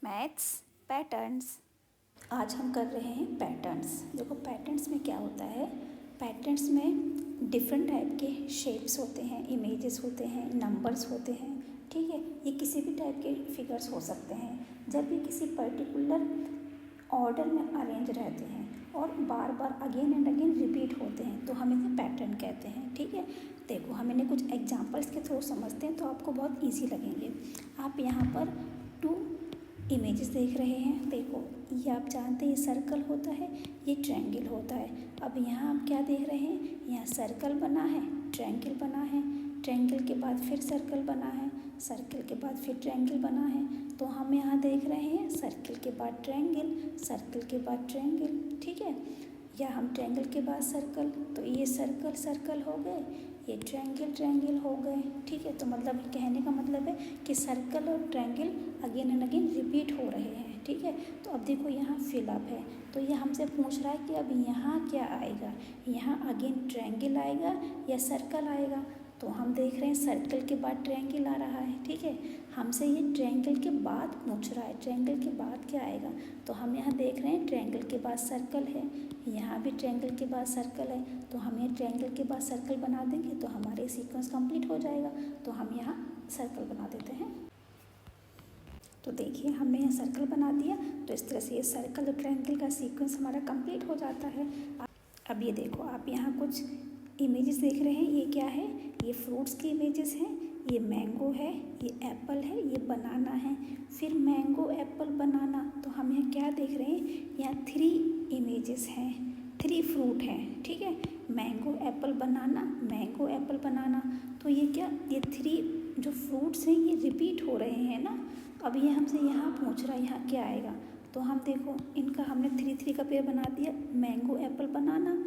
Maths patterns. आज हम कर रहे हैं पैटर्न्स। देखो पैटर्न्स में क्या होता है, पैटर्न्स में डिफरेंट टाइप के शेप्स होते हैं, इमेजेस होते हैं, नंबर्स होते हैं। ठीक है, ये किसी भी टाइप के फिगर्स हो सकते हैं। जब भी किसी पर्टिकुलर ऑर्डर में अरेंज रहते हैं और बार बार अगेन एंड अगेन रिपीट होते हैं तो हम इन्हें पैटर्न कहते हैं। ठीक है, देखो हम इन्हें कुछ एग्जांपल्स के थ्रू समझते हैं तो आपको बहुत इजी लगेंगे। आप यहाँ पर 2 इमेजेस देख रहे हैं। देखो ये आप जानते हैं ये सर्कल होता है, ये ट्रायंगल होता है। अब यहाँ आप क्या देख रहे हैं, यहाँ सर्कल बना है, ट्रायंगल बना है, ट्रायंगल के बाद फिर सर्कल बना है, सर्कल के बाद फिर ट्रायंगल बना है। तो हम यहाँ देख रहे हैं सर्कल के बाद ट्रायंगल, सर्कल के बाद ट्रायंगल। ठीक है, या हम ट्रायंगल के बाद सर्कल, तो ये सर्कल सर्कल हो गए, ये ट्रायंगल ट्रायंगल हो गए। ठीक है, तो मतलब कहने का मतलब है कि सर्कल और triangle again and again repeat हो रहे हैं। ठीक है, तो अब देखो यहाँ फिलअप है, तो ये हमसे पूछ रहा है कि अब यहाँ क्या आएगा, यहाँ अगेन ट्रायंगल आएगा या सर्कल आएगा। तो हम देख रहे हैं सर्कल के बाद ट्रायंगल आ रहा है। ठीक है, हमसे ये ट्रायंगल के बाद पूछ रहा है, ट्रायंगल के बाद क्या आएगा। तो हम यहाँ देख रहे हैं ट्रायंगल के बाद सर्कल है, यहाँ भी ट्रायंगल के बाद सर्कल है। तो हम ये ट्रायंगल के बाद सर्कल बना देंगे तो हमारे सीक्वेंस कंप्लीट हो जाएगा। तो हम यहाँ सर्कल बना देते हैं। तो देखिए हमने यहाँ सर्कल बना दिया, तो इस तरह से ये सर्कल और ट्रायंगल का सीक्वेंस हमारा कंप्लीट हो जाता है। अब ये देखो आप यहाँ कुछ इमेजेस देख रहे हैं, ये क्या है, ये फ्रूट्स की इमेजेस हैं। ये मैंगो है, ये एप्पल है, ये बनाना है, फिर मैंगो एप्पल बनाना। तो हम यहाँ क्या देख रहे हैं, यहाँ 3 इमेजेस हैं, 3 फ्रूट हैं। ठीक है, mango apple banana, mango apple banana. तो ये क्या, ये 3 जो फ्रूट्स हैं ये रिपीट हो रहे हैं ना। अब ये हमसे यहाँ पूछ रहा है यहाँ क्या आएगा। तो हम देखो इनका हमने 3 का पेयर बना दिया, मैंगो एप्पल बनाना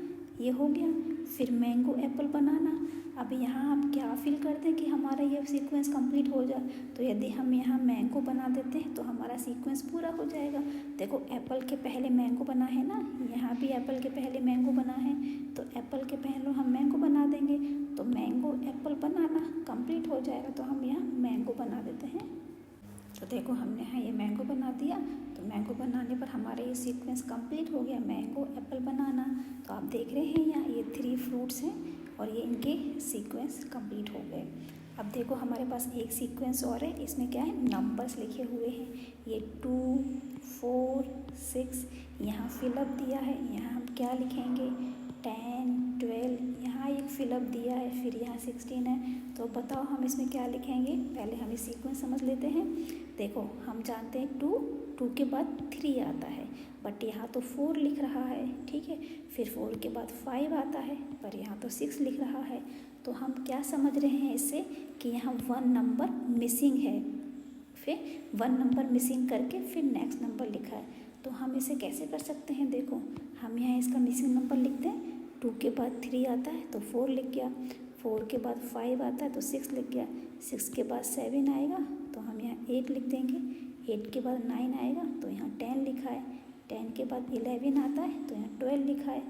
ये हो गया, फिर मैंगो एप्पल बनाना। अब यहाँ हम क्या फिल कर दें कि हमारा ये सीक्वेंस कंप्लीट हो जाए। तो यदि हम यहाँ मैंगो बना देते हैं तो हमारा सीक्वेंस पूरा हो जाएगा। देखो एप्पल के पहले मैंगो बना है ना, यहाँ भी एप्पल के पहले मैंगो बना है, तो एप्पल के पहले हम मैंगो बना देंगे तो मैंगो एप्पल बनाना कंप्लीट हो जाएगा। तो हम यहाँ मैंगो बना देते हैं। तो देखो हमने यहाँ ये मैंगो बना दिया, तो मैंगो बनाने पर हमारा ये सीक्वेंस कंप्लीट हो गया, मैंगो एप्पल बनाना। तो आप देख रहे हैं यहाँ ये 3 फ्रूट्स हैं और ये इनके सीक्वेंस कंप्लीट हो गए। अब देखो हमारे पास एक सीक्वेंस और है, इसमें क्या है, नंबर्स लिखे हुए हैं। ये 2, 4, 6 यहाँ फिलअप दिया है। यहाँ हम क्या लिखेंगे, 10, 12 यहाँ एक फिलअप दिया है, फिर यहाँ 16 है। तो बताओ हम इसमें क्या लिखेंगे। पहले हम इस सीक्वेंस समझ लेते हैं। देखो हम जानते हैं 2 के बाद 3 आता है, बट यहाँ तो 4 लिख रहा है। ठीक है, फिर 4 के बाद 5 आता है, पर यहाँ तो 6 लिख रहा है। तो हम क्या समझ रहे हैं इससे कि यहाँ 1 नंबर मिसिंग है, फिर 1 नंबर मिसिंग करके फिर नेक्स्ट नंबर लिखा है। तो हम इसे कैसे कर सकते हैं, देखो हम यहाँ इसका मिसिंग नंबर लिखते हैं। 2 के बाद 3 आता है तो 4 लिख गया, 4 के बाद 5 आता है तो 6 लिख गया, 6 के बाद 7 आएगा तो हम यहाँ 8 लिख देंगे, 8 के बाद 9 आएगा तो यहाँ 10 लिखा है, 10 के बाद 11 आता है तो यहाँ 12 लिखा है,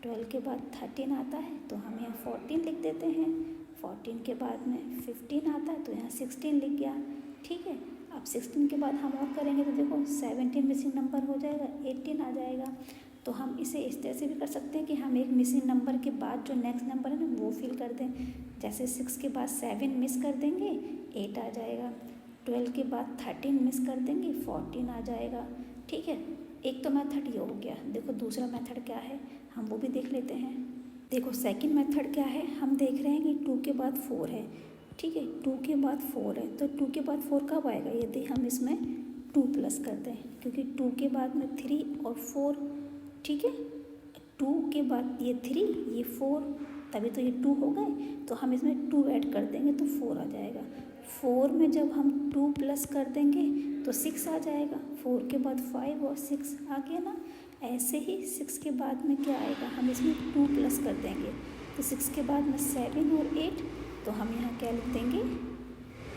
12 के बाद 13 आता है तो हम यहाँ 14 लिख देते हैं, 14 के बाद में 15 आता है तो यहाँ 16 लिख गया। ठीक है, अब 16 के बाद हम और करेंगे तो देखो 17 मिसिंग नंबर हो जाएगा, 18 आ जाएगा। तो हम इसे इस तरह से भी कर सकते हैं कि हम एक मिसिंग नंबर के बाद जो नेक्स्ट नंबर है ना वो फिल कर दें। जैसे 6 के बाद 7 मिस कर देंगे, 8 आ जाएगा, 12 के बाद 13 मिस कर देंगे, 14 आ जाएगा। ठीक है, एक तो मेथड ये हो गया। देखो दूसरा मेथड क्या है हम वो भी देख लेते हैं। देखो सेकंड मेथड क्या है, हम देख रहे हैं कि 2 के बाद 4 है। ठीक है, 2 के बाद 4 है तो 2 के बाद 4 कब आएगा, यदि हम इसमें 2 प्लस करते हैं, क्योंकि 2 के बाद में 3 और 4। ठीक है, 2 के बाद ये 3 ये 4, तभी तो ये 2 हो गए। तो हम इसमें 2 ऐड कर देंगे तो 4 आ जाएगा। 4 में जब हम 2 प्लस कर देंगे तो 6 आ जाएगा, 4 के बाद 5 और 6 आ गया ना। ऐसे ही 6 के बाद में क्या आएगा, हम इसमें 2 प्लस कर देंगे तो 6 के बाद में 7 और 8, तो हम यहाँ क्या लिख देंगे,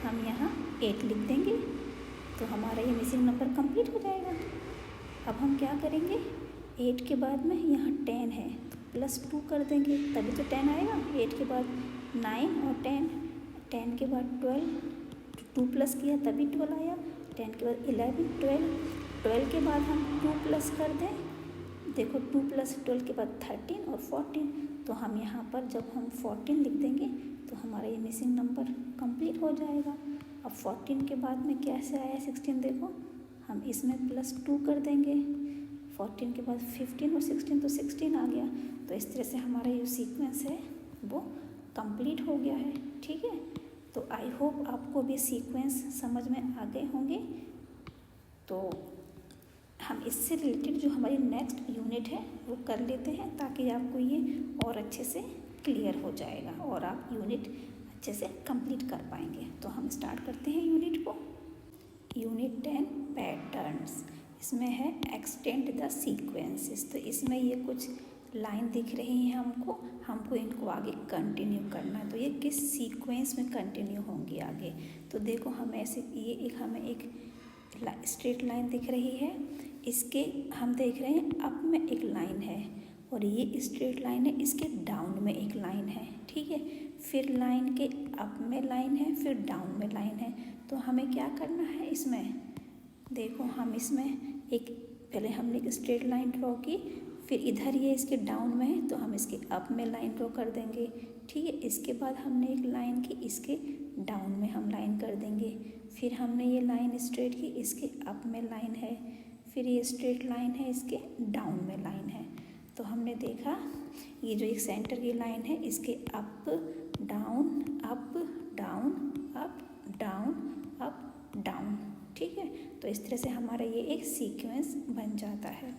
हम यहाँ 8 लिख देंगे। तो हमारा ये मिसिंग नंबर कंप्लीट हो जाएगा। अब हम क्या करेंगे, 8 के बाद में यहाँ 10 है तो +2 कर देंगे तभी तो 10 आएगा। 8 के बाद 9 और 10, 10 के बाद 12, 2 प्लस किया तभी 12 आया। 10 के बाद 11, 12 के बाद हम 2 प्लस कर दें, देखो 2 प्लस 12 के बाद 13 और 14, तो हम यहाँ पर जब हम 14 लिख देंगे तो हमारा ये मिसिंग नंबर कंप्लीट हो जाएगा। अब 14 के बाद में कैसे आया 16, देखो हम इसमें +2 कर देंगे, 14 के बाद 15 और 16 तो 16 आ गया। तो इस तरह से हमारा ये सीक्वेंस है वो कंप्लीट हो गया है। ठीक है, तो आई होप आपको भी सीक्वेंस समझ में आ गए होंगे। तो हम इससे रिलेटेड जो हमारी नेक्स्ट यूनिट है वो कर लेते हैं, ताकि आपको ये और अच्छे से क्लियर हो जाएगा और आप यूनिट अच्छे से कंप्लीट कर पाएंगे। तो हम स्टार्ट करते हैं यूनिट को। यूनिट 10 पैटर्न्स, इसमें है एक्सटेंड द सीक्वेंसेस। तो इसमें ये कुछ लाइन दिख रही है हमको इनको आगे कंटिन्यू करना है। तो ये किस सीक्वेंस में कंटिन्यू होंगी आगे, तो देखो हमें ऐसे ये हमें एक स्ट्रेट लाइन दिख रही है, इसके हम देख रहे हैं अप में एक लाइन है और ये स्ट्रेट लाइन है, इसके डाउन में एक लाइन है। ठीक है, फिर लाइन के अप में लाइन है, फिर डाउन में लाइन है। तो हमें क्या करना है इसमें, देखो हम इसमें एक पहले हमने एक स्ट्रेट लाइन ड्रॉ की, फिर इधर ये इसके डाउन में है तो हम इसके अप में लाइन ड्रॉ कर देंगे। ठीक है, इसके बाद हमने एक लाइन की, इसके डाउन में हम लाइन कर देंगे, फिर हमने ये लाइन स्ट्रेट की, इसके अप में लाइन है, फिर ये स्ट्रेट लाइन है, इसके डाउन में लाइन है। तो हमने देखा ये जो एक सेंटर की लाइन है, इसके up down up down up down up down. ठीक है, तो इस तरह से हमारा ये एक सीक्वेंस बन जाता है।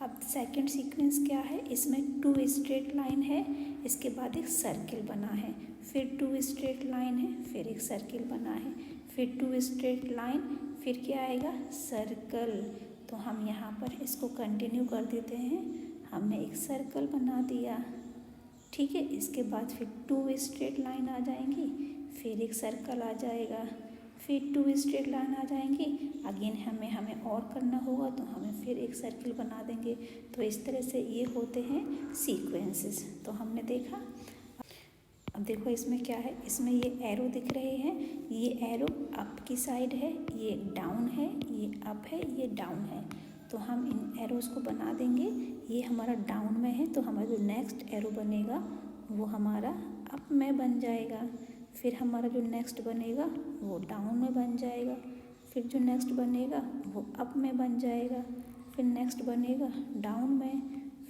अब सेकंड सीक्वेंस क्या है, इसमें 2 स्ट्रेट लाइन है, इसके बाद एक सर्किल बना है, फिर 2 स्ट्रेट लाइन है, फिर एक सर्किल बना है, फिर 2 स्ट्रेट लाइन, फिर क्या आएगा सर्कल। तो हम यहाँ पर इसको कंटिन्यू कर देते हैं, हमने एक सर्कल बना दिया। ठीक है, इसके बाद फिर 2 स्ट्रेट लाइन आ जाएंगी, फिर एक सर्कल आ जाएगा, फिर 2 स्ट्रेट लाइन आ जाएंगी, अगेन हमें और करना होगा तो हमें फिर एक सर्किल बना देंगे। तो इस तरह से ये होते हैं सीक्वेंसेस। तो हमने देखा, अब देखो इसमें क्या है, इसमें ये एरो दिख रहे हैं, ये एरो अप की साइड है, ये डाउन है, ये अप है, ये डाउन है। तो हम इन एरोज़ को बना देंगे, ये हमारा डाउन में है तो हमारा जो नेक्स्ट एरो बनेगा वो हमारा अप में बन जाएगा, फिर हमारा जो नेक्स्ट बनेगा वो डाउन में बन जाएगा, फिर जो नेक्स्ट बनेगा वो अप में बन जाएगा, फिर नेक्स्ट बनेगा डाउन में,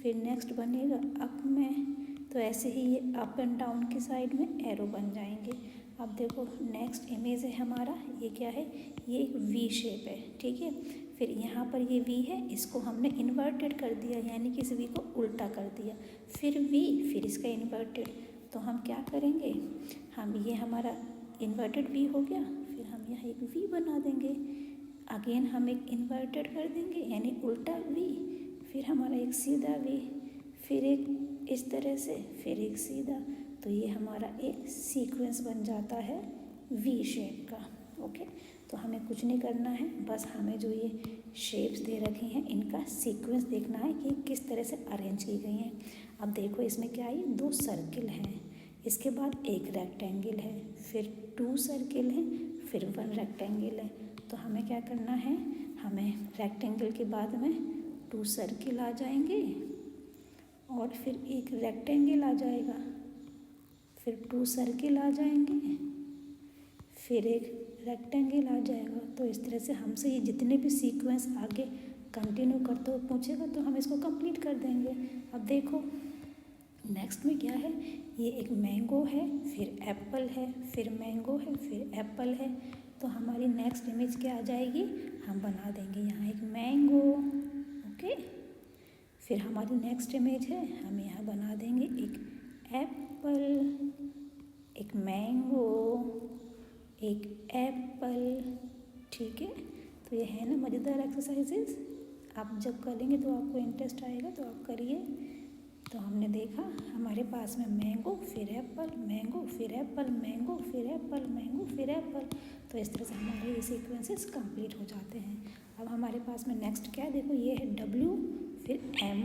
फिर नेक्स्ट बनेगा अप में। तो ऐसे ही ये अप एंड डाउन की साइड में एरो बन जाएंगे। अब देखो नेक्स्ट इमेज है हमारा, ये क्या है, ये एक वी शेप है। ठीक है, फिर यहाँ पर ये वी है, इसको हमने इन्वर्टेड कर दिया, यानी कि इस वी को उल्टा कर दिया, फिर वी, फिर इसका इन्वर्टेड। तो हम क्या करेंगे, हम ये हमारा इन्वर्टेड वी हो गया, फिर हम यहाँ एक वी बना देंगे, अगेन हम एक इन्वर्टेड कर देंगे यानी उल्टा वी, फिर हमारा एक सीधा वी, फिर एक इस तरह से, फिर एक सीधा। तो ये हमारा एक सीक्वेंस बन जाता है वी शेप का। ओके, तो हमें कुछ नहीं करना है, बस हमें जो ये शेप्स दे रखी हैं इनका सीक्वेंस देखना है कि किस तरह से अरेंज की गई हैं। अब देखो इसमें क्या है, 2 सर्किल हैं, इसके बाद एक रेक्टेंगल है, फिर 2 सर्किल हैं, फिर 1 रेक्टेंगल है। तो हमें क्या करना है, हमें रेक्टेंगल के बाद में 2 सर्किल आ जाएंगे और फिर एक रेक्टेंगल आ जाएगा, फिर 2 सर्किल आ जाएंगे, फिर एक रेक्टेंगल आ जाएगा। तो इस तरह से हमसे ये जितने भी सीक्वेंस आगे कंटिन्यू करते हुए पूछेगा तो हम इसको कंप्लीट कर देंगे। अब देखो नेक्स्ट में क्या है, ये एक मैंगो है, फिर एप्पल है, फिर मैंगो है, फिर एप्पल है। तो हमारी नेक्स्ट इमेज क्या आ जाएगी, हम बना देंगे यहाँ एक मैंगो। ओके, फिर हमारी नेक्स्ट इमेज है, हम यहाँ बना देंगे एक एप्पल, एक मैंगो, एक एप्पल। ठीक है, तो ये है ना मज़ेदार एक्सरसाइजेज, आप जब करेंगे तो आपको इंटरेस्ट आएगा, तो आप करिए। तो हमने देखा हमारे पास में मैंगो, फिर एप्पल, मैंगो, फिर एप्पल, मैंगो, फिर एप्पल, मैंगो, फिर एप्पल। तो इस तरह से हमारे ये सीक्वेंसेस कंप्लीट हो जाते हैं। अब हमारे पास में नेक्स्ट क्या है, देखो ये है W, फिर M,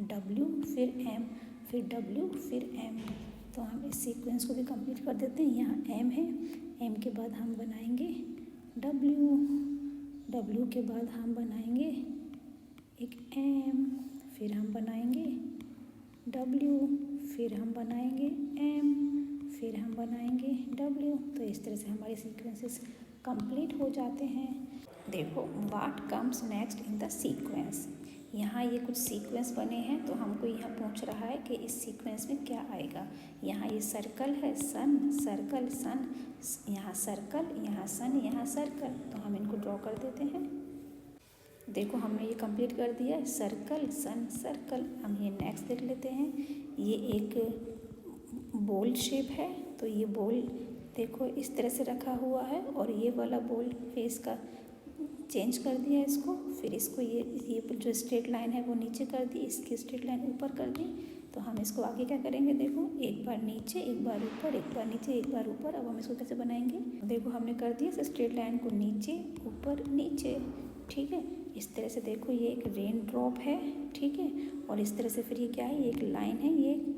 W, फिर M, फिर W, फिर M। तो हम इस सीक्वेंस को भी कंप्लीट कर देते हैं। यहाँ M है, M के बाद हम बनाएंगे W, डब्ल्यू के बाद हम बनाएंगे एक एम, फिर हम बनाएंगे डब्ल्यू, फिर हम बनाएंगे एम, फिर हम बनाएंगे डब्ल्यू। तो इस तरह से हमारे सीक्वेंसेस कंप्लीट हो जाते हैं। देखो what comes next in the sequence, यहाँ ये कुछ सीक्वेंस बने हैं तो हमको यहाँ पूछ रहा है कि इस सीक्वेंस में क्या आएगा। यहाँ ये सर्कल है, सन सर्कल सन, यहाँ सर्कल, यहाँ सन, यहाँ सर्कल, तो हम इनको ड्रॉ कर देते हैं। देखो हमने ये कंप्लीट कर दिया है, सर्कल सन सर्कल। हम ये नेक्स्ट देख लेते हैं। ये एक बोल शेप है, तो ये बोल देखो इस तरह से रखा हुआ है और ये वाला बोल फेस का चेंज कर दिया इसको, फिर इसको ये जो स्ट्रेट लाइन है वो नीचे कर दी, इसकी स्ट्रेट लाइन ऊपर कर दी। तो हम इसको आगे क्या करेंगे, देखो एक बार नीचे, एक बार ऊपर, एक बार नीचे, एक बार ऊपर। अब हम इसको कैसे बनाएंगे, देखो हमने कर दिया स्ट्रेट लाइन को नीचे ऊपर नीचे, ठीक है। इस तरह से देखो ये एक रेन ड्रॉप है, ठीक है। और इस तरह से फिर ये क्या है, ये एक लाइन है, ये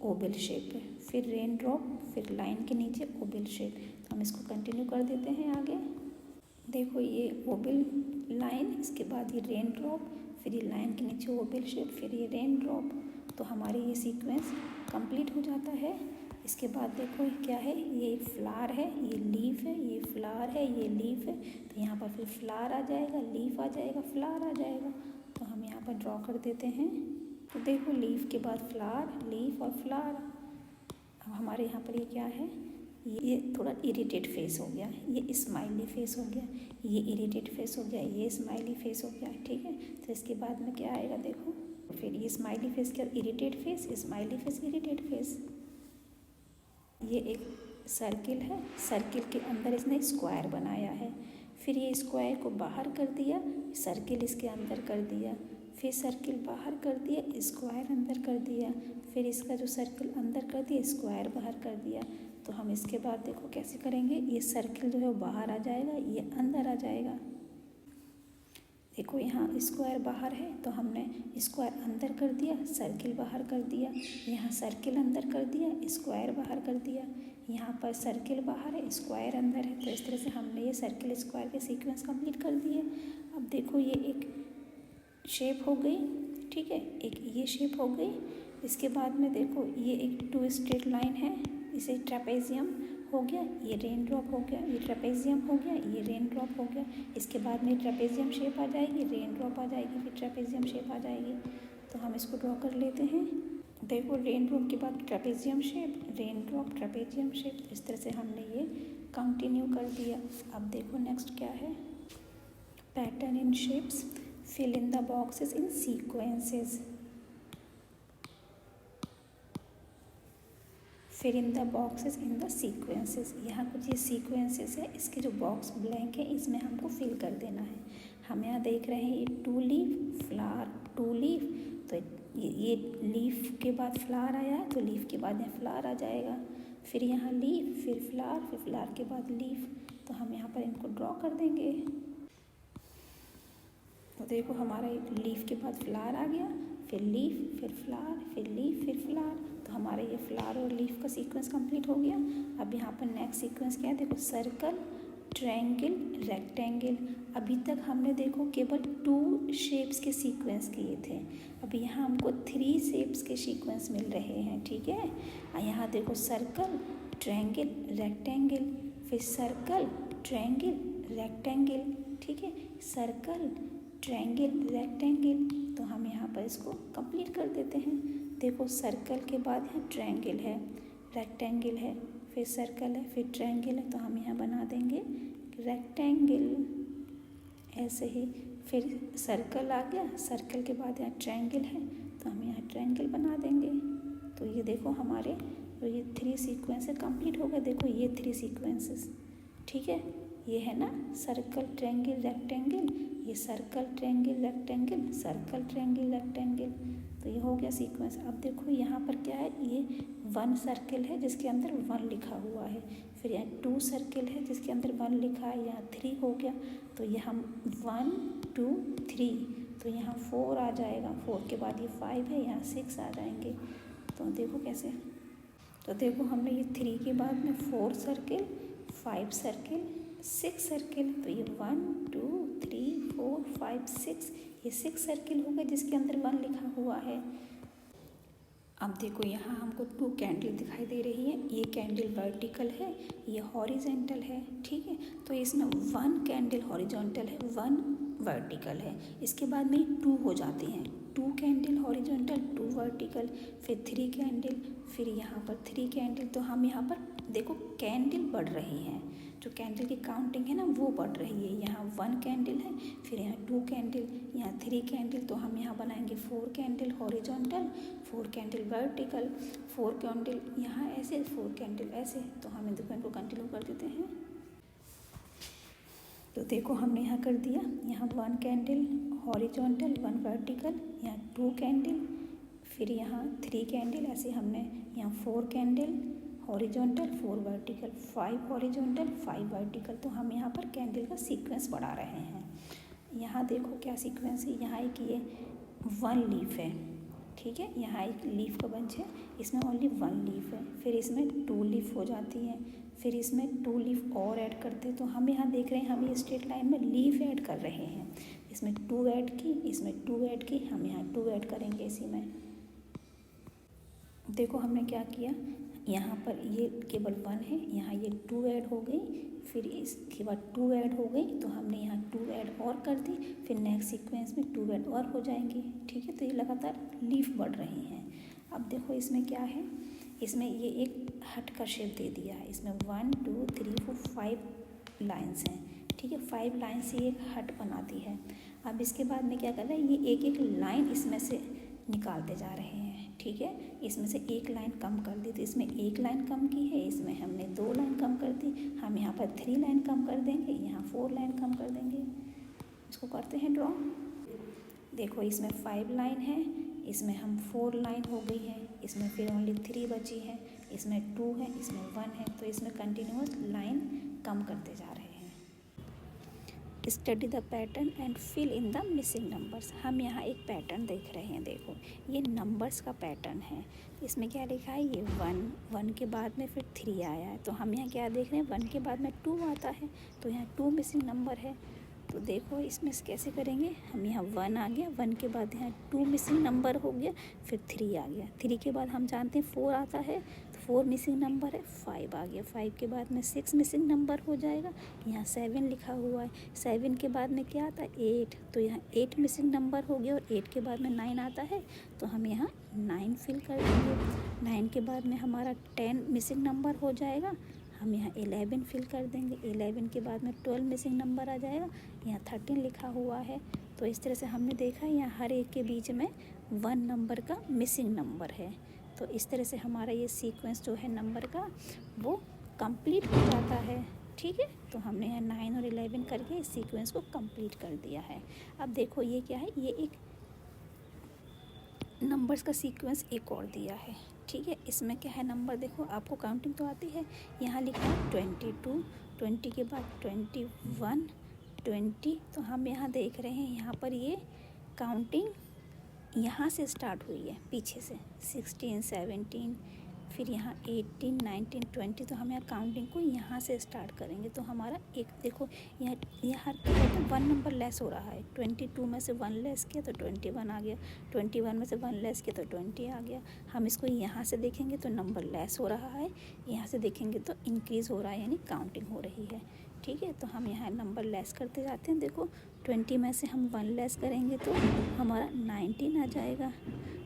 ओवल शेप है, फिर रेन ड्रॉप, फिर लाइन के नीचे ओवल शेप। तो हम इसको कंटिन्यू कर देते हैं आगे। देखो ये ओवल लाइन, इसके बाद ये रेन ड्रॉप, फिर ये लाइन के नीचे ओवल शेप, फिर ये रेन ड्रॉप। तो हमारे ये सीक्वेंस कंप्लीट हो जाता है। इसके बाद देखो क्या है, ये एक फ्लावर है, ये लीफ है, ये फ्लावर है, ये लीफ है। तो यहाँ पर फिर फ्लावर आ जाएगा, लीफ आ जाएगा, फ्लावर आ जाएगा। तो हम यहाँ पर ड्रॉ कर देते हैं। तो देखो लीफ के बाद फ्लावर, लीफ और फ्लावर। अब हमारे यहाँ पर ये क्या है, ये थोड़ा इरिटेट फेस हो गया, ये स्माइली फेस हो गया, ये इरिटेट फेस हो गया, ये स्माइली फेस हो गया, ठीक है। तो इसके बाद में क्या आएगा, देखो फिर ये स्माइली फेस के बाद irritate face, smiley face, irritate face. ये एक सर्किल है, सर्किल के अंदर इसने स्क्वायर बनाया है, फिर ये स्क्वायर को बाहर कर दिया, सर्किल इसके अंदर कर दिया, फिर सर्किल बाहर कर दिया, स्क्वायर अंदर कर दिया, फिर इसका जो सर्किल अंदर कर दिया, स्क्वायर बाहर कर दिया। तो हम इसके बाद देखो कैसे करेंगे, ये सर्किल जो है वो बाहर आ जाएगा, ये अंदर आ जाएगा। देखो यहाँ स्क्वायर बाहर है तो हमने स्क्वायर अंदर कर दिया, सर्किल बाहर कर दिया, यहाँ सर्किल अंदर कर दिया, स्क्वायर बाहर कर दिया, यहाँ पर सर्किल बाहर है, स्क्वायर अंदर है। तो इस तरह से हमने ये सर्किल स्क्वायर के सीक्वेंस कंप्लीट कर दिए। अब देखो ये एक शेप हो गई, ठीक है, एक ये शेप हो गई। इसके बाद में देखो ये एक टू स्ट्रेट लाइन है, इसे ट्रेपेजियम हो गया, ये रेन ड्रॉप हो गया, ये ट्रेपेजियम हो गया, ये रेन ड्रॉप हो गया। इसके बाद में ट्रेपेजियम शेप आ जाएगी, रेन ड्रॉप आ जाएगी, फिर ट्रेपेजियम शेप आ जाएगी। तो हम इसको ड्रॉ कर लेते हैं। देखो रेन ड्रॉप के बाद trapezium shape, rain drop, trapezium shape. इस तरह से हमने ये कंटिन्यू कर दिया। अब देखो नेक्स्ट क्या है, pattern in shapes, fill in the boxes in sequences. फिर in the boxes in the sequences, यहाँ कुछ ये सीक्वेंसेस है, इसके जो बॉक्स ब्लैंक है इसमें हमको फिल कर देना है। हम यहाँ देख रहे हैं ये two leaf flower, two leaf, तो ये लीफ के बाद फ्लावर आया है, तो लीफ के बाद यहाँ फ्लावर आ जाएगा, फिर यहाँ लीफ, फिर फ्लावर के बाद लीफ। तो हम यहाँ पर इनको ड्रॉ कर देंगे। तो देखो हमारा लीफ के बाद फ्लावर आ गया, फिर लीफ, फिर फ्लावर, फिर लीफ, फिर फ्लावर। तो हमारा ये फ्लावर और लीफ का सीक्वेंस कंप्लीट हो गया। अब यहाँ पर नेक्स्ट सीक्वेंस क्या है, देखो सर्कल, ट्रायंगल, रेक्टेंगल। अभी तक हमने देखो केवल 2 शेप्स के सीक्वेंस किए थे, अभी यहाँ हमको 3 शेप्स के सीक्वेंस मिल रहे हैं, ठीक है। यहाँ देखो सर्कल, ट्रायंगल, रेक्टेंगल, फिर सर्कल, ट्रायंगल, रेक्टेंगल, ठीक है, सर्कल, ट्रायंगल, रेक्टेंगल। तो हम यहाँ पर इसको कंप्लीट कर देते हैं। देखो सर्कल के बाद यहाँ ट्रायंगल है, रेक्टेंगल है, फिर सर्कल है, फिर ट्रायंगल है। तो हम यहाँ बना देंगे रेक्टेंगल, ऐसे ही। फिर सर्कल आ गया, सर्कल के बाद यहाँ ट्रायंगल है, तो हम यहाँ ट्रायंगल बना देंगे। तो ये देखो हमारे तो ये 3 सीक्वेंस कंप्लीट हो गए। देखो ये 3 सीक्वेंसेस, ठीक है, ये है ना सर्कल, ट्रायंगल, रेक्टेंगल, ये circle, triangle, rectangle, circle, triangle, rectangle. तो ये हो गया सीक्वेंस। अब देखो यहाँ पर क्या है, ये 1 सर्कल है जिसके अंदर 1 लिखा हुआ है, फिर यहाँ 2 सर्कल है जिसके अंदर 1 लिखा है, यहाँ 3 हो गया। तो ये हम 1 2 3, तो यहाँ 4 आ जाएगा, 4 के बाद ये 5 है, यहाँ 6 आ जाएंगे। तो देखो कैसे, तो देखो हमने ये 3 के बाद में 4 सर्कल, 5 सर्कल, 6 सर्कल। तो ये 1 2 3 5 6, ये 6 सर्किल हो गए जिसके अंदर 1 लिखा हुआ है। अब देखो यहाँ हमको 2 कैंडल दिखाई दे रही है, ये कैंडल वर्टिकल है, ये हॉरिजेंटल है, ठीक है। तो इसमें 1 कैंडल हॉरिजॉन्टल है, 1 वर्टिकल है, इसके बाद में 2 हो जाती हैं, 2 कैंडल हॉरिजॉन्टल, 2 वर्टिकल, फिर 3 कैंडल, फिर यहाँ पर 3 कैंडल। तो हम यहाँ पर देखो कैंडल बढ़ रही हैं, जो कैंडल की काउंटिंग है ना वो बढ़ रही है। यहाँ 1 कैंडल है, फिर यहाँ 2 कैंडल, यहाँ 3 कैंडल, तो हम यहाँ बनाएंगे 4 candle horizontal, 4 candle vertical, 4 candle यहाँ ऐसे, 4 कैंडल ऐसे। तो हम इन दुकान को कंटिन्यू कर देते हैं। तो देखो हमने यहाँ कर दिया, यहाँ 1 कैंडल हॉरिजॉन्टल, 1 वर्टिकल, यहाँ 2 कैंडल, फिर यहाँ 3 कैंडल, ऐसे हमने यहाँ 4 candle horizontal, 4 vertical, 5 horizontal, 5 vertical. तो हम यहाँ पर कैंडल का सीक्वेंस बढ़ा रहे हैं। यहाँ देखो क्या सीक्वेंस है, यहाँ एक ये 1 लीफ है, ठीक है, यहाँ एक लीफ का बंच है, इसमें ओनली 1 लीफ है, फिर इसमें 2 लीफ हो जाती है, फिर इसमें 2 लीफ और ऐड करते हैं। तो हम यहाँ देख रहे हैं, हम ये स्ट्रेट लाइन में लीफ ऐड कर रहे हैं, इसमें 2 ऐड की, इसमें 2 ऐड की, हम यहाँ 2 ऐड करेंगे इसी में। देखो हमने क्या किया, यहाँ पर ये केवल 1 है, यहाँ ये 2 ऐड हो गई, फिर इसके बाद 2 ऐड हो गई, तो हमने यहाँ 2 ऐड और कर दी, फिर नेक्स्ट सीक्वेंस में 2 ऐड और हो जाएंगे, ठीक है। तो ये लगातार लीफ बढ़ रही हैं। अब देखो इसमें क्या है, इसमें ये एक हट का शेप दे दिया है, इसमें 1 2 3 4 5 लाइन्स हैं, ठीक है, 5 लाइन से एक हट बनाती है। अब इसके बाद में क्या कर रहे हैं, ये एक एक लाइन इसमें से निकालते जा रहे हैं, ठीक है, इसमें से एक लाइन कम कर दी, तो इसमें एक लाइन कम की है, इसमें हमने 2 लाइन कम कर दी, हम यहाँ पर 3 लाइन कम कर देंगे, यहाँ 4 लाइन कम कर देंगे। इसको करते हैं ड्रॉ। देखो इसमें 5 लाइन है, इसमें हम 4 लाइन हो गई है, इसमें फिर ओनली 3 बची है, इसमें 2 है, इसमें 1 है, तो इसमें कंटिन्यूअस लाइन कम करते जा रहे हैं। Study the pattern and fill in the missing numbers. हम यहाँ एक पैटर्न देख रहे हैं, देखो ये नंबर्स का पैटर्न है। इसमें क्या लिखा है, ये 1 के बाद में फिर 3 आया है, तो हम यहाँ क्या देख रहे हैं, 1 के बाद में 2 आता है, तो यहाँ 2 मिसिंग नंबर है। तो देखो इसमें कैसे करेंगे, हम यहाँ 1 आ गया, 1 के बाद यहाँ 2 मिसिंग नंबर हो गया, फिर 3 आ गया, 3 के बाद हम जानते हैं 4 आता है, तो 4 मिसिंग नंबर है, 5 आ गया, 5 के बाद में 6 मिसिंग नंबर हो जाएगा, यहाँ 7 लिखा हुआ है, 7 के बाद में क्या आता है 8, तो यहाँ 8 मिसिंग नंबर हो गया, और 8 के बाद में 9 आता है, तो हम यहाँ 9 फिल कर देंगे। 9 के बाद में हमारा 10 मिसिंग नंबर हो जाएगा, हम यहाँ 11 फिल कर देंगे। 11 के बाद में 12 मिसिंग नंबर आ जाएगा, यहाँ 13 लिखा हुआ है। तो इस तरह से हमने देखा यहाँ हर एक के बीच में 1 नंबर का मिसिंग नंबर है। तो इस तरह से हमारा ये सीक्वेंस जो है नंबर का वो कंप्लीट हो जाता है, ठीक है। तो हमने यहाँ 9 और 11 करके इस सीक्वेंस को कंप्लीट कर दिया है। अब देखो ये क्या है, ये एक नंबर्स का सीक्वेंस एक और दिया है, ठीक है। इसमें क्या है नंबर, देखो आपको काउंटिंग तो आती है, यहाँ लिखा है 22, 20 के बाद 21, 20। तो हम यहाँ देख रहे हैं, यहाँ पर ये काउंटिंग यहाँ से स्टार्ट हुई है पीछे से, 16, 17, फिर यहाँ 18, 19, 20। तो हम यहाँ काउंटिंग को यहाँ से स्टार्ट करेंगे। तो हमारा एक देखो यहाँ 1 नंबर लेस हो रहा है, 22 में से 1 लेस किया तो 21 आ गया, 21 में से 1 लेस किया तो 20 आ गया। हम इसको यहाँ से देखेंगे तो नंबर लेस हो रहा है, यहाँ से देखेंगे तो इंक्रीज़ हो रहा है, यानी काउंटिंग हो रही है, ठीक है। तो हम यहाँ नंबर लेस करते जाते हैं। देखो 20 में से हम 1 लेस करेंगे तो हमारा 19 आ जाएगा,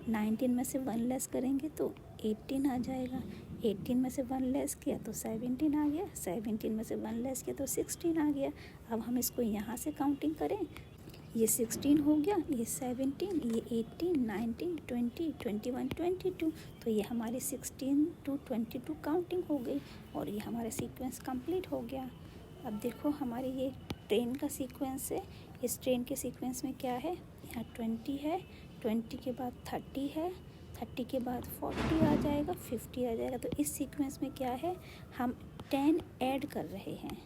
19 में से 1 लेस करेंगे तो 18 आ जाएगा, 18 में से 1 लेस किया तो 17 आ गया, 17 में से 1 लेस किया तो 16 आ गया। अब हम इसको यहाँ से काउंटिंग करें, ये 16 हो गया, ये 17, ये 18, 19, 20, 21, 22। तो ये हमारी 16 to 22 काउंटिंग हो गई और ये हमारा सीक्वेंस कंप्लीट हो गया। अब देखो हमारे ये ट्रेन का सीक्वेंस है, इस ट्रेन के सीक्वेंस में क्या है, यहाँ 20 है, 20 के बाद 30 है, 30 के बाद 40 आ जाएगा, 50 आ जाएगा। तो इस सीक्वेंस में क्या है, हम 10 ऐड कर रहे हैं,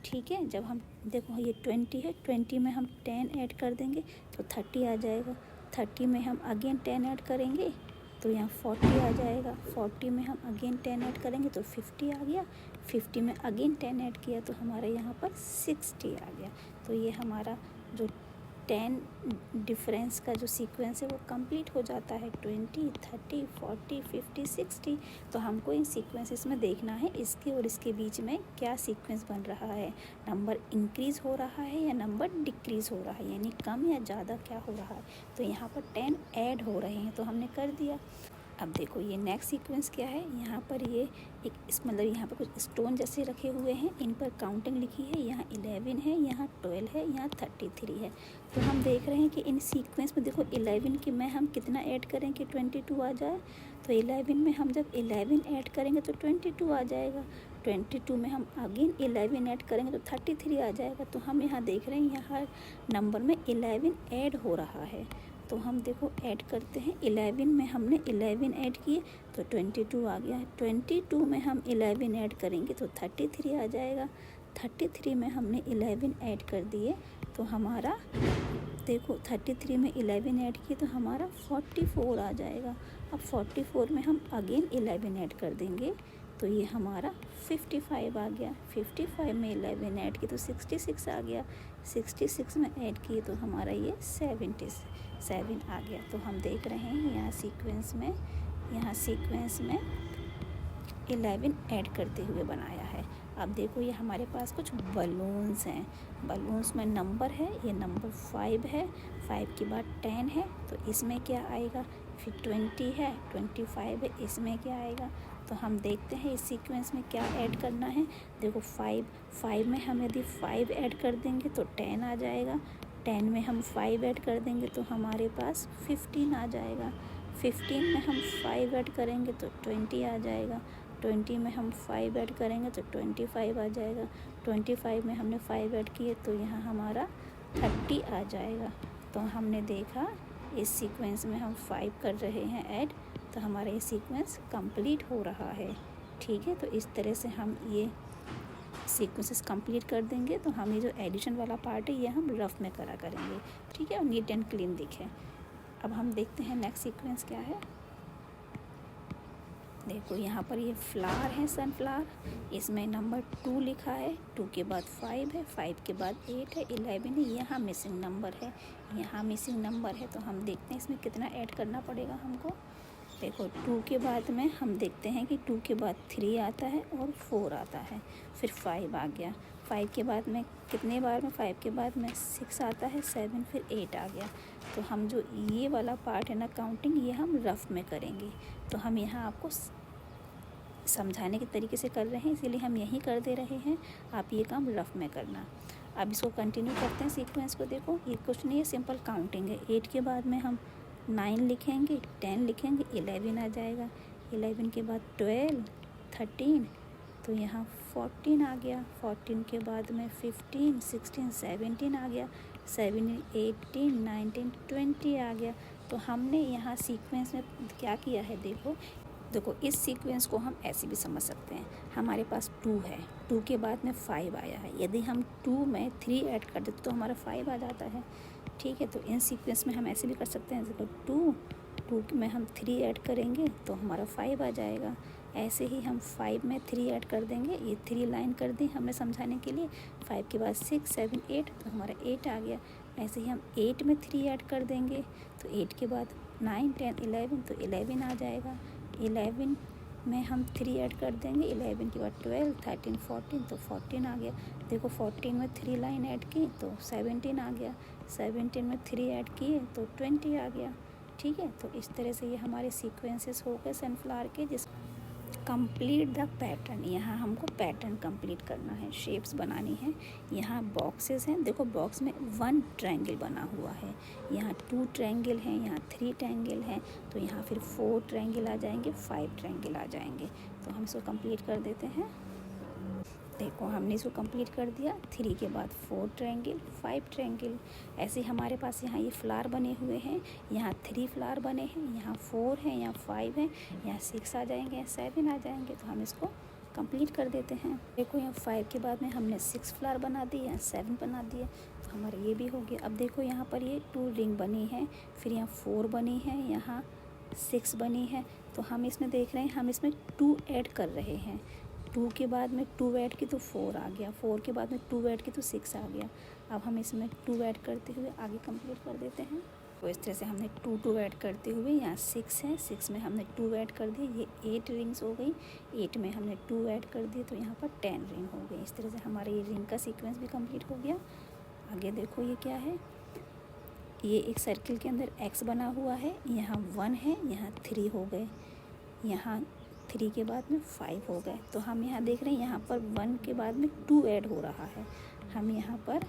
ठीक है। जब हम देखो ये 20 है, 20 में हम 10 ऐड कर देंगे तो 30 आ जाएगा, 30 में हम अगेन 10 ऐड करेंगे तो यहाँ 40 आ जाएगा, 40 में हम अगेन 10 ऐड करेंगे तो 50 आ गया, 50 में अगेन 10 ऐड किया तो हमारे यहाँ पर 60 आ गया। तो ये हमारा जो 10 डिफरेंस का जो सीक्वेंस है वो कंप्लीट हो जाता है, 20, 30, 40, 50, 60। तो हमको इन सीक्वेंसेस में देखना है इसके और इसके बीच में क्या सीक्वेंस बन रहा है, नंबर इंक्रीज़ हो रहा है या नंबर डिक्रीज़ हो रहा है, यानी कम या ज़्यादा क्या हो रहा है। तो यहाँ पर 10 ऐड हो रहे हैं तो हमने कर दिया। अब देखो ये नेक्स्ट सीक्वेंस क्या है, यहाँ पर ये एक मतलब यहाँ पर कुछ स्टोन जैसे रखे हुए हैं, इन पर काउंटिंग लिखी है, यहाँ 11 है, यहाँ 12 है, यहाँ 33 है। तो हम देख रहे हैं कि इन सीक्वेंस में देखो 11 के में हम कितना ऐड करें कि 22 आ जाए। तो 11 में हम जब 11 ऐड करेंगे तो 22 आ जाएगा। 22 में हम अगेन 11 ऐड करेंगे तो 33 आ जाएगा। तो हम यहाँ देख रहे हैं यहाँ नंबर में 11 ऐड हो रहा है। तो हम देखो ऐड करते हैं, 11 में हमने 11 ऐड किए तो 22 आ गया। 22 में हम 11 ऐड करेंगे तो 33 आ जाएगा। 33 में हमने 11 ऐड कर दिए तो हमारा देखो 33 में 11 ऐड किए तो हमारा 44 आ जाएगा। अब 44 में हम अगेन 11 ऐड कर देंगे तो ये हमारा 55 आ गया। 55 में 11 ऐड किए तो 66 आ गया। 66 में ऐड किए तो हमारा ये 77 आ गया। तो हम देख रहे हैं यहाँ सीक्वेंस में 11 ऐड करते हुए बनाया है। अब देखो ये हमारे पास कुछ बलून्स हैं, बलून्स में नंबर है, ये नंबर 5 है, 5 के बाद 10 है तो इसमें क्या आएगा, फिर 20 है, 25 है, इसमें क्या आएगा। तो हम देखते हैं इस सीक्वेंस में क्या ऐड करना है। देखो 5 में हम यदि 5 ऐड कर देंगे तो 10 आ जाएगा। 10 में हम 5 ऐड कर देंगे तो हमारे पास 15 आ जाएगा। 15 में हम 5 ऐड करेंगे तो 20 आ जाएगा। 20 में हम 5 ऐड करेंगे तो 25 आ जाएगा। 25 में हमने 5 ऐड किए तो यहाँ हमारा 30 आ जाएगा। तो हमने देखा इस सीक्वेंस में हम 5 कर रहे हैं ऐड तो हमारा ये सीक्वेंस कंप्लीट हो रहा है। ठीक है, तो इस तरह से हम ये सीक्वेंसेस कंप्लीट कर देंगे तो हम ये जो एडिशन वाला पार्ट है ये हम रफ में करा करेंगे। ठीक है, और नीट एंड क्लीन दिखे। अब हम देखते हैं नेक्स्ट सीक्वेंस क्या है। देखो यहाँ पर ये फ्लावर है, सनफ्लावर, इसमें नंबर 2 लिखा है, 2 के बाद 5 है, 5 के बाद 8 है, 11 है, यहाँ मिसिंग नंबर है, यहाँ मिसिंग नंबर है। तो हम देखते हैं इसमें कितना ऐड करना पड़ेगा हमको। देखो 2 के बाद में हम देखते हैं कि 2 के बाद 3 आता है और 4 आता है, फिर 5 आ गया। 5 के बाद में कितने बार में 5 के बाद में 6 आता है, 7, फिर 8 आ गया। तो हम जो ये वाला पार्ट है ना काउंटिंग, ये हम रफ में करेंगे। तो हम यहाँ आपको समझाने के तरीके से कर रहे हैं इसीलिए हम यहीं कर दे रहे हैं, आप ये काम रफ में करना। अब इसको कंटिन्यू करते हैं सीक्वेंस को। देखो ये कुछ नहीं है, सिंपल काउंटिंग है। 8 के बाद में हम 9 लिखेंगे, 10 लिखेंगे, 11 आ जाएगा। 11 के बाद 12, 13, तो यहाँ 14 आ गया। 14 के बाद में 15, 16, 17 आ गया। 17, 18, 19, 20 आ गया। तो हमने यहाँ सीक्वेंस में क्या किया है, देखो इस सीक्वेंस को हम ऐसे भी समझ सकते हैं। हमारे पास 2 है, 2 के बाद में 5 आया है, यदि हम 2 में 3 ऐड कर देते तो हमारा 5 आ जाता है। ठीक है, तो इन सीक्वेंस में हम ऐसे भी कर सकते हैं, देखो 2 में हम 3 ऐड करेंगे तो हमारा 5 आ जाएगा। ऐसे ही हम 5 में 3 ऐड कर देंगे, ये 3 लाइन कर दी हमने समझाने के लिए। 5 के बाद 6, 7, 8 तो हमारा 8 आ गया। ऐसे ही हम 8 में 3 ऐड कर देंगे तो 8 के बाद 9, 10, 11 तो 11 आ जाएगा। 11 में हम 3 ऐड कर देंगे, 11 के बाद 12, 13, 14 तो 14 आ गया। देखो 14 में 3 लाइन ऐड की तो 17 आ गया। 17 में 3 ऐड किए तो 20 आ गया। ठीक है, तो इस तरह से ये हमारे सीक्वेंसेस हो गए सनफ्लावर के। जिस कंप्लीट द पैटर्न, यहाँ हमको पैटर्न कंप्लीट करना है, शेप्स बनानी है। यहाँ बॉक्सेस हैं, देखो बॉक्स में 1 ट्रायंगल बना हुआ है, यहाँ 2 ट्रायंगल हैं, यहाँ 3 ट्रायंगल हैं, तो यहाँ फिर 4 ट्रायंगल आ जाएंगे, 5 ट्रायंगल आ जाएंगे। तो हम इसको कंप्लीट कर देते हैं। देखो हमने इसको कंप्लीट कर दिया। 3 के बाद 4 ट्रायंगल, 5 ट्रायंगल। ऐसे हमारे पास यहाँ ये फ्लावर बने हुए हैं, यहाँ 3 फ्लावर बने हैं, यहाँ 4 हैं, यहाँ 5 हैं, यहाँ 6 आ जाएंगे, यहाँ 7 आ जाएंगे। तो हम इसको कंप्लीट कर देते हैं। देखो यहाँ 5 के बाद में हमने 6 फ्लावर बना दिए, यहाँ 7 बना दिए, तो हमारा ये भी हो गया। अब देखो यहाँ पर ये 2 रिंग बनी है, फिर यहाँ 4 बनी है, यहाँ 6 बनी है। तो हम इसमें देख रहे हैं, हम इसमें 2 ऐड कर रहे हैं। 2 के बाद में 2 ऐड की तो 4 आ गया, 4 के बाद में 2 ऐड की तो 6 आ गया। अब हम इसमें 2 ऐड करते हुए आगे कंप्लीट कर देते हैं। तो इस तरह से हमने 2 ऐड करते हुए यहाँ 6 है, 6 में हमने 2 ऐड कर दिए, ये 8 रिंग्स हो गई। 8 में हमने 2 ऐड कर दिए तो यहाँ पर 10 रिंग हो गई। इस तरह से हमारा ये रिंग का सीक्वेंस भी कंप्लीट हो गया। आगे देखो ये क्या है, ये एक सर्किल के अंदर x बना हुआ है, यहाँ 1 है, यहाँ 3 हो गए, यहाँ 3 के बाद में 5 हो गए। तो हम यहाँ देख रहे हैं यहाँ पर 1 के बाद में 2 ऐड हो रहा है, हम यहाँ पर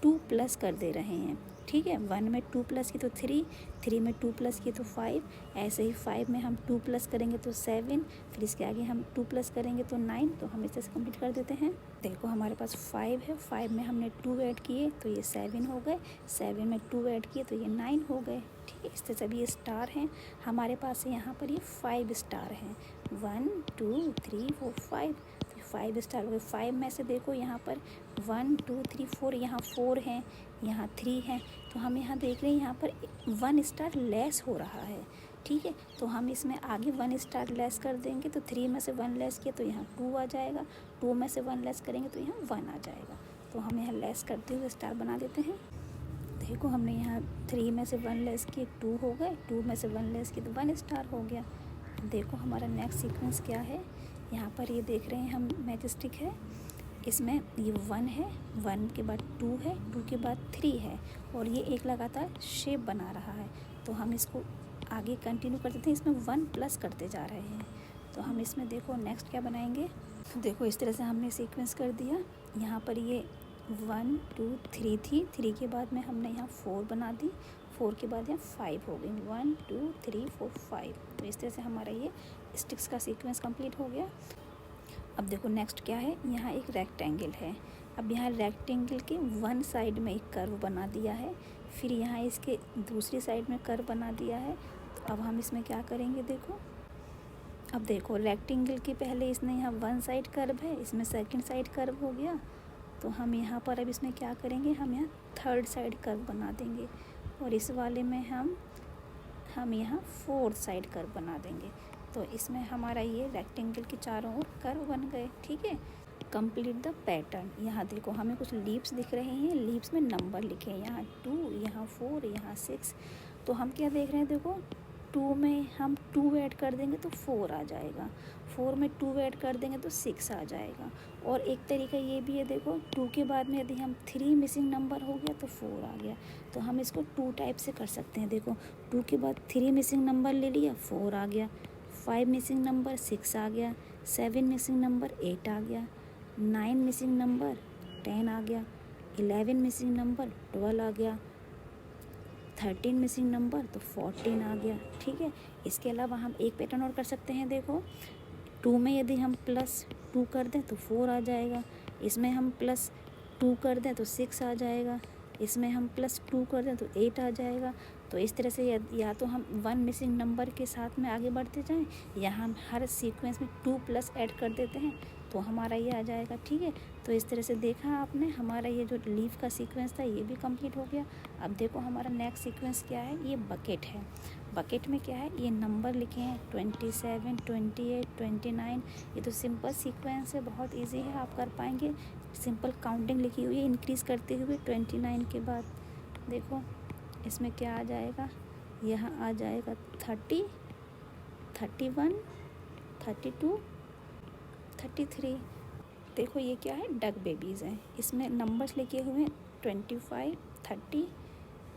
2 प्लस कर दे रहे हैं। ठीक है, 1 में 2 प्लस की तो 3, 3 में 2 प्लस की तो 5, ऐसे ही 5 में हम 2 प्लस करेंगे तो 7, फिर इसके आगे हम 2 प्लस करेंगे तो 9। तो हम इसे कंप्लीट कर देते हैं। देखो हमारे पास 5 है, 5 में हमने 2 ऐड किए तो ये 7 हो गए, 7 में 2 ऐड किए तो ये 9 हो गए। ठीक है, इस तरह से अभी ये स्टार हैं हमारे पास। यहाँ पर ये 5 स्टार हैं, 1 2 3 4 5, 5 स्टार हो गए। 5 में से देखो यहाँ पर 1 2 3 4, यहाँ 4 हैं, यहाँ 3 हैं, तो हम यहाँ देख रहे हैं यहाँ पर 1 स्टार लेस हो रहा है। ठीक है, तो हम इसमें आगे 1 स्टार लेस कर देंगे तो 3 में से 1 लेस किया तो यहाँ 2 आ जाएगा, 2 में से 1 लेस करेंगे तो यहाँ 1 आ जाएगा। तो हम यहाँ लेस करते हुए स्टार बना देते हैं। देखो हमने यहाँ 3 में से 1 लेस किए 2 हो गए, 2 में से 1 लेस किए तो 1 स्टार हो गया। देखो हमारा नेक्स्ट सीक्वेंस क्या है, यहाँ पर ये देख रहे हैं हम मैजिस्टिक है, इसमें ये 1 है, 1 के बाद 2 है, 2 के बाद 3 है, और ये एक लगातार शेप बना रहा है। तो हम इसको आगे कंटिन्यू कर देते हैं, इसमें 1 प्लस करते जा रहे हैं। तो हम इसमें देखो नेक्स्ट क्या बनाएंगे। देखो इस तरह से हमने सीक्वेंस कर दिया। यहाँ पर ये 1 2 3 थी, 3 के बाद में हमने यहाँ 4 बना दी, 4 के बाद यहाँ 5 हो गई, 1 2 3 4 5। तो इस तरह से हमारा ये स्टिक्स का सीक्वेंस कंप्लीट हो गया। अब देखो नेक्स्ट क्या है, यहाँ एक रेक्टेंगल है। अब यहाँ रेक्टेंगल के 1 साइड में एक कर्व बना दिया है, फिर यहाँ इसके दूसरी साइड में कर्व बना दिया है। तो अब हम इसमें क्या करेंगे, देखो अब देखो रेक्टेंगल के पहले इसने यहाँ 1 साइड कर्व है, इसमें सेकंड साइड कर्व हो गया। तो हम यहाँ पर अब इसमें क्या करेंगे, हम यहाँ थर्ड साइड कर्व बना देंगे, और इस वाले में हम यहाँ फोर्थ साइड कर्व बना देंगे। तो इसमें हमारा ये रेक्टेंगल के चारों ओर कर्व बन गए। ठीक है, कंप्लीट द पैटर्न। यहाँ देखो हमें कुछ लीव्स दिख रहे हैं, लीव्स में नंबर लिखे हैं, यहाँ 2, यहाँ 4, यहाँ 6। तो हम क्या देख रहे हैं, देखो 2 में हम 2 ऐड कर देंगे तो 4 आ जाएगा, 4 में 2 ऐड कर देंगे तो 6 आ जाएगा। और एक तरीका ये भी है, देखो 2 के बाद में यदि हम 3 मिसिंग नंबर हो गया तो 4 आ गया। तो हम इसको 2 टाइप से कर सकते हैं। देखो 2 के बाद 3 मिसिंग नंबर ले लिया, 4 आ गया, 5 मिसिंग नंबर 6 आ गया, 7 मिसिंग नंबर 8 आ गया, 9 मिसिंग नंबर 10 आ गया, 11 मिसिंग नंबर 12 आ गया, 13 मिसिंग नंबर तो 14 आ गया। ठीक है, इसके अलावा हम एक पैटर्न और कर सकते हैं। देखो 2 में यदि हम +2 कर दें तो 4 आ जाएगा, इसमें हम +2 कर दें तो 6 आ जाएगा, इसमें हम +2 कर दें तो 8 आ जाएगा। तो इस तरह से या तो हम 1 मिसिंग नंबर के साथ में आगे बढ़ते जाएं, या हम हर सीक्वेंस में 2 प्लस ऐड कर देते हैं तो हमारा ये आ जाएगा। ठीक है, तो इस तरह से देखा आपने, हमारा ये जो लीफ का सीक्वेंस था ये भी कंप्लीट हो गया। अब देखो हमारा नेक्स्ट सीक्वेंस क्या है, ये बकेट है। बकेट में क्या है, ये नंबर लिखे हैं 27 28 29। ये तो सिंपल सीक्वेंस है, बहुत इजी है, आप कर पाएंगे। सिंपल काउंटिंग लिखी हुई है इंक्रीज़ करते हुए 29 के बाद। देखो इसमें क्या आ जाएगा, यहाँ आ जाएगा 30 31 32 33। देखो ये क्या है, डक बेबीज़ हैं, इसमें नंबर्स लिखे हुए हैं 25 30।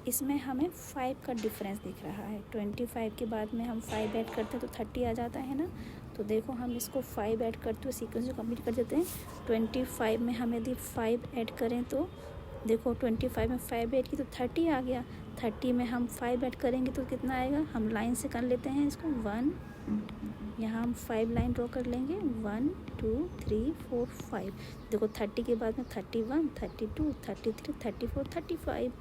इसमें हमें 5 का डिफरेंस दिख रहा है। 25 के बाद में हम 5 ऐड करते हैं तो 30 आ जाता है ना। तो देखो हम इसको 5 ऐड करते हुए सीक्वेंस को कंप्लीट कर देते हैं। 25 में हम यदि 5 ऐड करें तो देखो 25 में 5 ऐड की तो 30 आ गया, 30 में हम 5 ऐड करेंगे तो कितना आएगा, हम लाइन से कर लेते हैं इसको 1। यहाँ हम 5 लाइन ड्रॉ कर लेंगे, 1 2 3 4 5। देखो 30 के बाद में 31 32 33 34 35।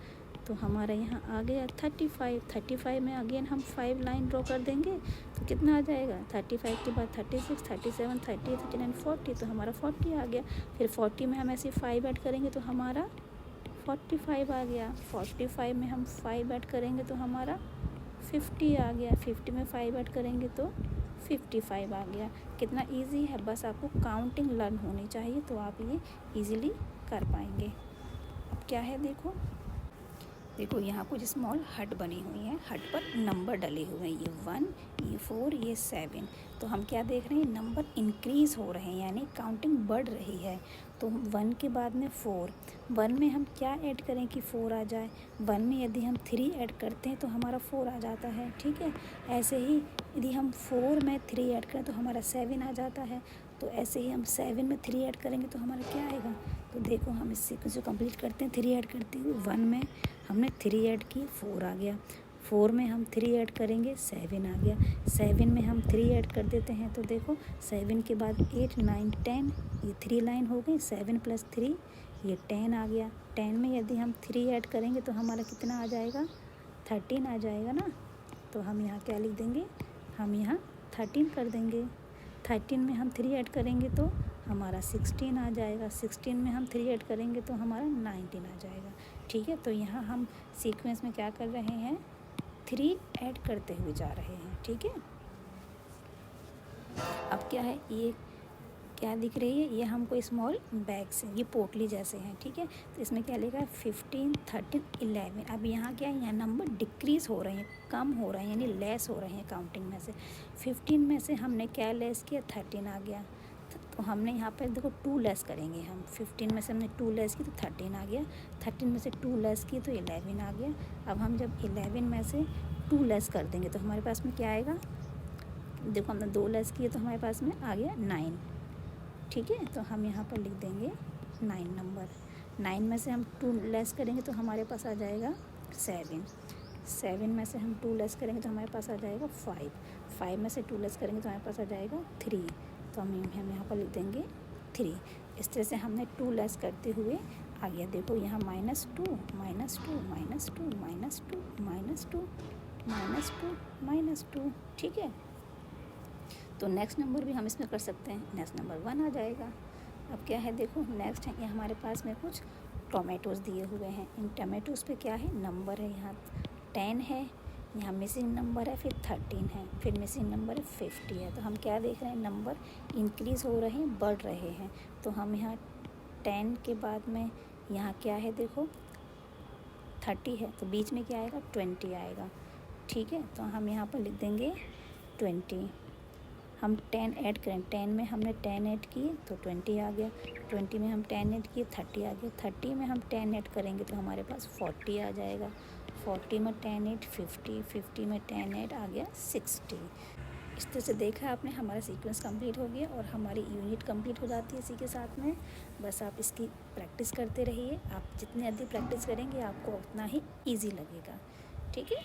तो हमारा यहाँ आ गया 35। 35 में अगेन हम 5 लाइन ड्रॉ कर देंगे तो कितना आ जाएगा, 35 के बाद 36 37 38 39 40। तो हमारा 40 आ गया। फिर 40 में हम ऐसे 5 ऐड करेंगे तो हमारा 45 आ गया। 45 में हम 5 ऐड करेंगे तो हमारा 50 आ गया। 50 में 5 ऐड करेंगे तो 55 आ गया। कितना इजी है, बस आपको काउंटिंग लर्न होनी चाहिए तो आप ये इजीली कर पाएंगे। अब क्या है देखो यहाँ कुछ स्मॉल हट बनी हुई है, हट पर नंबर डले हुए हैं, ये 1, ये 4, ये 7। तो हम क्या देख रहे हैं, नंबर इंक्रीज़ हो रहे हैं, यानी काउंटिंग बढ़ रही है। तो 1 के बाद में 4, 1 में हम क्या ऐड करें कि 4 आ जाए, 1 में यदि हम 3 ऐड करते हैं तो हमारा 4 आ जाता है, ठीक है। ऐसे ही यदि हम 4 में 3 ऐड करें तो हमारा 7 आ जाता है। तो ऐसे ही हम 7 में 3 ऐड करेंगे तो हमारा क्या आएगा। तो देखो हम इस सीक्वेंस को कंप्लीट करते हैं। 3 ऐड करते हुए 1 में हमने 3 ऐड किए, 4 आ गया। 4 में हम 3 ऐड करेंगे, 7 आ गया। 7 में हम 3 ऐड कर देते हैं तो देखो 7 के बाद 8, 9, 10, ये 3 लाइन हो गई। 7 + 3 ये 10 आ गया। 10 में यदि हम 3 ऐड करेंगे तो हमारा कितना आ जाएगा, 13 आ जाएगा ना। तो हम यहाँ क्या लिख देंगे, हम यहाँ 13 कर देंगे। 13 में हम 3 ऐड करेंगे तो हमारा 16 आ जाएगा। 16 में हम 3 ऐड करेंगे तो हमारा 19 आ जाएगा, ठीक है। तो यहाँ हम सीक्वेंस में क्या कर रहे हैं, 3 ऐड करते हुए जा रहे हैं, ठीक है। अब क्या है, ये क्या दिख रही है, ये हमको स्मॉल बैग से, ये पोटली जैसे हैं, ठीक है। तो इसमें क्या लिखा है, 15, 13, 11। अब यहाँ क्या है, यहाँ नंबर डिक्रीज़ हो रहे हैं, कम हो रहे हैं, यानी लेस हो रहे हैं काउंटिंग में से। 15 में से हमने क्या लेस किया, 13 आ गया। तो हमने यहाँ पर देखो 2 लेस करेंगे हम। 15 में से हमने 2 लेस की तो 13 आ गया। 13 में से 2 लेस की तो 11 आ गया। अब हम जब 11 में से 2 लेस कर देंगे तो हमारे पास में क्या आएगा, देखो हमने 2 लेस किए तो हमारे पास में आ गया 9, ठीक है। तो हम यहाँ पर लिख देंगे 9 नंबर। 9 में से हम 2 लेस करेंगे तो हमारे पास आ जाएगा 7। 7 में से हम 2 लेस करेंगे तो हमारे पास आ जाएगा 5। 5 में से 2 लेस करेंगे तो हमारे पास आ जाएगा 3। तो हम यहाँ पर लिख देंगे 3। इस तरह से हमने 2 लेस करते हुए आ गया। देखो यहाँ -2, -2, -2, -2, -2, -2, ठीक है। तो नेक्स्ट नंबर भी हम इसमें कर सकते हैं। नेक्स्ट नंबर 1 आ जाएगा। अब क्या है देखो, नेक्स्ट है, ये हमारे पास में कुछ टोमेटोज़ दिए हुए हैं। इन टोमेटोज़ पे क्या है, नंबर है, यहाँ 10 है, यहाँ मिसिंग नंबर है, फिर 13 है, फिर मिसिंग नंबर है 50 है। तो हम क्या देख रहे हैं, नंबर इंक्रीज़ हो रहे हैं, बढ़ रहे हैं। तो हम यहाँ 10 के बाद में यहाँ क्या है देखो 30 है, तो बीच में क्या आएगा, 20 आएगा, ठीक है। तो हम यहाँ पर लिख देंगे 20। हम 10 ऐड करें, 10 में हमने 10 ऐड किए तो 20 आ गया। 20 में हम 10 ऐड किए, 30 आ गया। 30 में हम 10 ऐड करेंगे तो हमारे पास 40 आ जाएगा। 40 में 10 ऐड 50, 50 में 10 ऐड आ गया 60। इस तरह से देखा आपने, हमारा सीक्वेंस कंप्लीट हो गया और हमारी यूनिट कंप्लीट हो जाती है इसी के साथ में। बस आप इसकी प्रैक्टिस करते रहिए। आप जितनी अधिक प्रैक्टिस करेंगे आपको उतना ही ईजी लगेगा, ठीक है।